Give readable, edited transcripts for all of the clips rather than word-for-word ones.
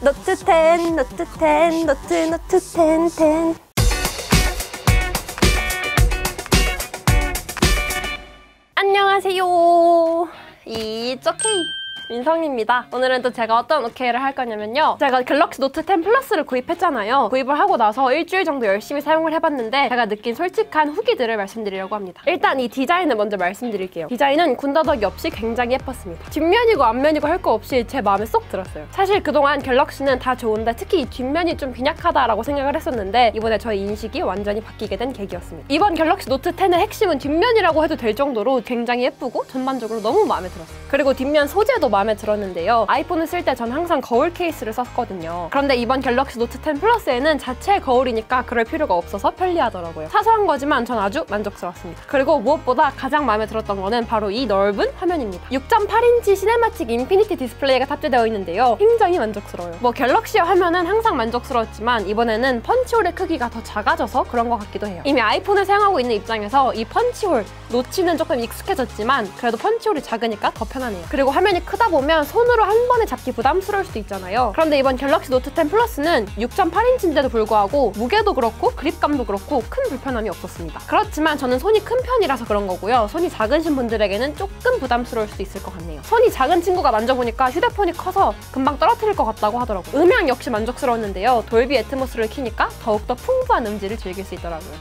노트 10, 노트 10, 노트 10, 10. 안녕하세요. It's okay. 민성입니다. 오늘은 또 제가 어떤 OK를 할 거냐면요. 제가 갤럭시 노트 10 플러스를 구입했잖아요. 구입을 하고 나서 일주일 정도 열심히 사용을 해봤는데 제가 느낀 솔직한 후기들을 말씀드리려고 합니다. 일단 이 디자인을 먼저 말씀드릴게요. 디자인은 군더더기 없이 굉장히 예뻤습니다. 뒷면이고 앞면이고 할 거 없이 제 마음에 쏙 들었어요. 사실 그동안 갤럭시는 다 좋은데 특히 이 뒷면이 좀 빈약하다라고 생각을 했었는데 이번에 저의 인식이 완전히 바뀌게 된 계기였습니다. 이번 갤럭시 노트 10의 핵심은 뒷면이라고 해도 될 정도로 굉장히 예쁘고 전반적으로 너무 마음에 들었어요. 그리고 뒷면 소재도 마음에 들었는데요. 아이폰을 쓸 때 전 항상 거울 케이스를 썼거든요. 그런데 이번 갤럭시 노트 10 플러스에는 자체 거울이니까 그럴 필요가 없어서 편리하더라고요. 사소한 거지만 전 아주 만족스러웠습니다. 그리고 무엇보다 가장 마음에 들었던 거는 바로 이 넓은 화면입니다. 6.8인치 시네마틱 인피니티 디스플레이가 탑재되어 있는데요. 굉장히 만족스러워요. 뭐 갤럭시의 화면은 항상 만족스러웠지만 이번에는 펀치홀의 크기가 더 작아져서 그런 것 같기도 해요. 이미 아이폰을 사용하고 있는 입장에서 이 펀치홀, 노치는 조금 익숙해졌지만 그래도 펀치홀이 작으니까 더 편하네요. 그리고 화면이 크다 보면 손으로 한 번에 잡기 부담스러울 수도 있잖아요. 그런데 이번 갤럭시 노트 10 플러스는 6.8인치인데도 불구하고 무게도 그렇고 그립감도 그렇고 큰 불편함이 없었습니다. 그렇지만 저는 손이 큰 편이라서 그런 거고요. 손이 작으신 분들에게는 조금 부담스러울 수도 있을 것 같네요. 손이 작은 친구가 만져보니까 휴대폰이 커서 금방 떨어뜨릴 것 같다고 하더라고요. 음향 역시 만족스러웠는데요. 돌비 애트모스를 키니까 더욱더 풍부한 음질을 즐길 수 있더라고요.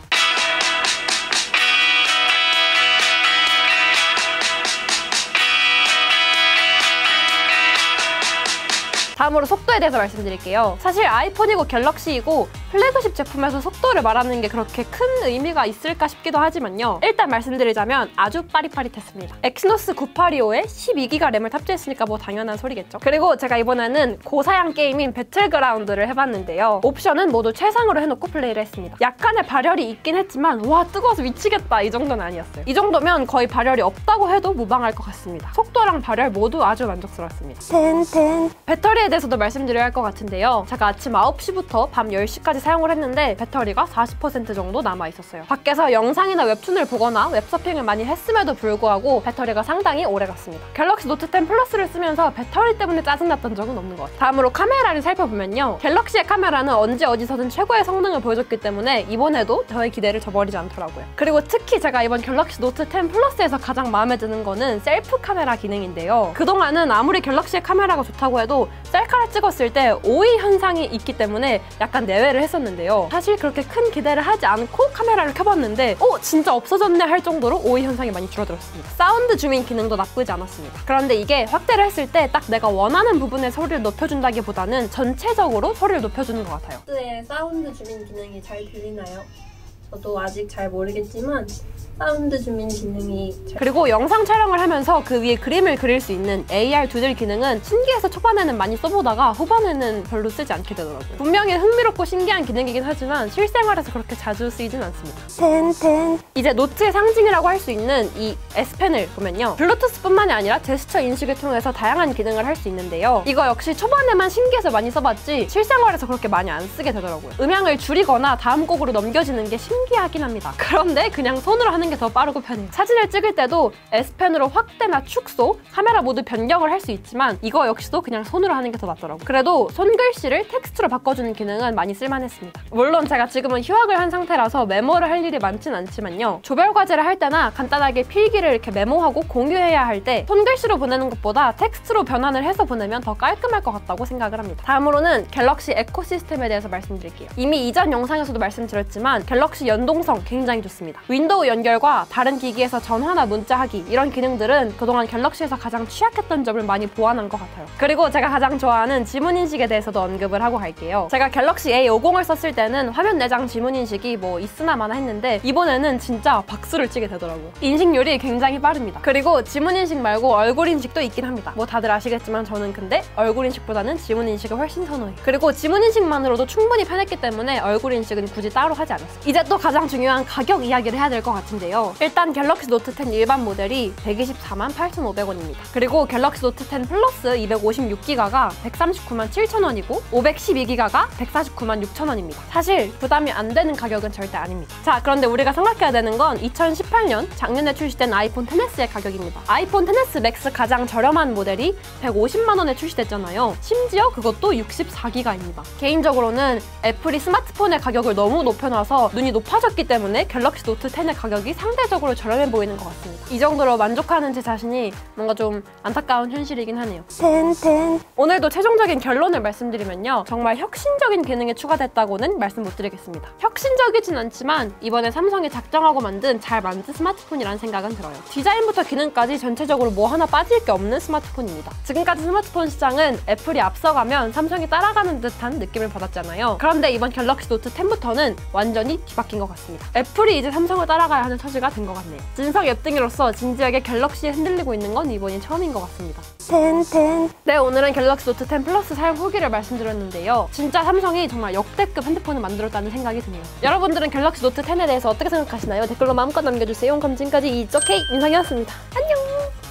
다음으로 속도에 대해서 말씀드릴게요. 사실 아이폰이고 갤럭시이고 플래그십 제품에서 속도를 말하는 게 그렇게 큰 의미가 있을까 싶기도 하지만요. 일단 말씀드리자면 아주 빠릿빠릿했습니다. 엑시노스 9825에 12기가 램을 탑재했으니까 뭐 당연한 소리겠죠. 그리고 제가 이번에는 고사양 게임인 배틀그라운드를 해봤는데요. 옵션은 모두 최상으로 해놓고 플레이를 했습니다. 약간의 발열이 있긴 했지만 와 뜨거워서 미치겠다 이 정도는 아니었어요. 이 정도면 거의 발열이 없다고 해도 무방할 것 같습니다. 속도랑 발열 모두 아주 만족스러웠습니다. 배터리에 대해서도 말씀드려야 할 것 같은데요. 제가 아침 9시부터 밤 10시까지 사용을 했는데 배터리가 40% 정도 남아있었어요. 밖에서 영상이나 웹툰을 보거나 웹서핑을 많이 했음에도 불구하고 배터리가 상당히 오래 갔습니다. 갤럭시 노트 10 플러스를 쓰면서 배터리 때문에 짜증났던 적은 없는 것 같아요. 다음으로 카메라를 살펴보면요. 갤럭시의 카메라는 언제 어디서든 최고의 성능을 보여줬기 때문에 이번에도 저의 기대를 저버리지 않더라고요. 그리고 특히 제가 이번 갤럭시 노트 10 플러스에서 가장 마음에 드는 거는 셀프 카메라 기능인데요. 그동안은 아무리 갤럭시의 카메라가 좋다고 해도 셀카를 찍었을 때 오이 현상이 있기 때문에 약간 내외를 했었는데요. 사실 그렇게 큰 기대를 하지 않고 카메라를 켜봤는데 진짜 없어졌네 할 정도로 오이 현상이 많이 줄어들었습니다. 사운드 줌인 기능도 나쁘지 않았습니다. 그런데 이게 확대를 했을 때 딱 내가 원하는 부분의 소리를 높여준다기보다는 전체적으로 소리를 높여주는 것 같아요. 네, 사운드 줌인 기능이 잘 들리나요? 저도 아직 잘 모르겠지만 사운드 줌인 기능이 그리고 영상 촬영을 하면서 그 위에 그림을 그릴 수 있는 AR 두들 기능은 신기해서 초반에는 많이 써보다가 후반에는 별로 쓰지 않게 되더라고요. 분명히 흥미롭고 신기한 기능이긴 하지만 실생활에서 그렇게 자주 쓰이진 않습니다. 이제 노트의 상징이라고 할 수 있는 이 S펜을 보면요. 블루투스뿐만이 아니라 제스처 인식을 통해서 다양한 기능을 할 수 있는데요. 이거 역시 초반에만 신기해서 많이 써봤지 실생활에서 그렇게 많이 안 쓰게 되더라고요. 음향을 줄이거나 다음 곡으로 넘겨지는 게 신기하긴 합니다. 그런데 그냥 손으로 하는 게 더 빠르고 편해요. 사진을 찍을 때도 S펜으로 확대나 축소, 카메라 모두 변경을 할 수 있지만 이거 역시도 그냥 손으로 하는 게 더 낫더라고요. 그래도 손글씨를 텍스트로 바꿔주는 기능은 많이 쓸만했습니다. 물론 제가 지금은 휴학을 한 상태라서 메모를 할 일이 많진 않지만요. 조별 과제를 할 때나 간단하게 필기를 이렇게 메모하고 공유해야 할 때 손글씨로 보내는 것보다 텍스트로 변환을 해서 보내면 더 깔끔할 것 같다고 생각을 합니다. 다음으로는 갤럭시 에코시스템에 대해서 말씀드릴게요. 이미 이전 영상에서도 말씀드렸지만 갤럭시 연동성 굉장히 좋습니다. 윈도우 연결과 다른 기기에서 전화나 문자하기 이런 기능들은 그동안 갤럭시에서 가장 취약했던 점을 많이 보완한 것 같아요. 그리고 제가 가장 좋아하는 지문인식에 대해서도 언급을 하고 갈게요. 제가 갤럭시 A50을 썼을 때는 화면 내장 지문인식이 뭐 있으나 마나 했는데 이번에는 진짜 박수를 치게 되더라고요. 인식률이 굉장히 빠릅니다. 그리고 지문인식 말고 얼굴인식도 있긴 합니다. 뭐 다들 아시겠지만 저는 근데 얼굴인식보다는 지문인식을 훨씬 선호해요. 그리고 지문인식만으로도 충분히 편했기 때문에 얼굴인식은 굳이 따로 하지 않았어요. 이제 또 또 가장 중요한 가격 이야기를 해야 될 것 같은데요. 일단 갤럭시 노트 10 일반 모델이 124만 8,500원입니다. 그리고 갤럭시 노트 10 플러스 256기가가 139만 7,000원이고 512기가가 149만 6,000원입니다. 사실 부담이 안 되는 가격은 절대 아닙니다. 자, 그런데 우리가 생각해야 되는 건 2018년 작년에 출시된 아이폰 XS의 가격입니다. 아이폰 XS 맥스 가장 저렴한 모델이 150만 원에 출시됐잖아요. 심지어 그것도 64기가입니다. 개인적으로는 애플이 스마트폰의 가격을 너무 높여놔서 눈이 높아졌기 때문에 갤럭시 노트 10의 가격이 상대적으로 저렴해 보이는 것 같습니다. 이 정도로 만족하는 제 자신이 뭔가 좀 안타까운 현실이긴 하네요. 오늘도 최종적인 결론을 말씀드리면요. 정말 혁신적인 기능이 추가됐다고는 말씀 못 드리겠습니다. 혁신적이진 않지만 이번에 삼성이 작정하고 만든 잘 만든 스마트폰이라는 생각은 들어요. 디자인부터 기능까지 전체적으로 뭐 하나 빠질 게 없는 스마트폰입니다. 지금까지 스마트폰 시장은 애플이 앞서가면 삼성이 따라가는 듯한 느낌을 받았잖아요. 그런데 이번 갤럭시 노트 10부터는 완전히 뒤바뀐 것 같습니다. 애플이 이제 삼성을 따라가야 하는 처지가 된 것 같네요. 진성 엽등이로서 진지하게 갤럭시에 흔들리고 있는 건 이번이 처음인 것 같습니다. 네, 오늘은 갤럭시 노트 10 플러스 사용 후기를 말씀드렸는데요. 진짜 삼성이 정말 역대급 핸드폰을 만들었다는 생각이 드네요. 여러분들은 갤럭시 노트 10에 대해서 어떻게 생각하시나요? 댓글로 마음껏 남겨주세요. 그럼 지금까지 이쪽케이 민성이었습니다. 안녕!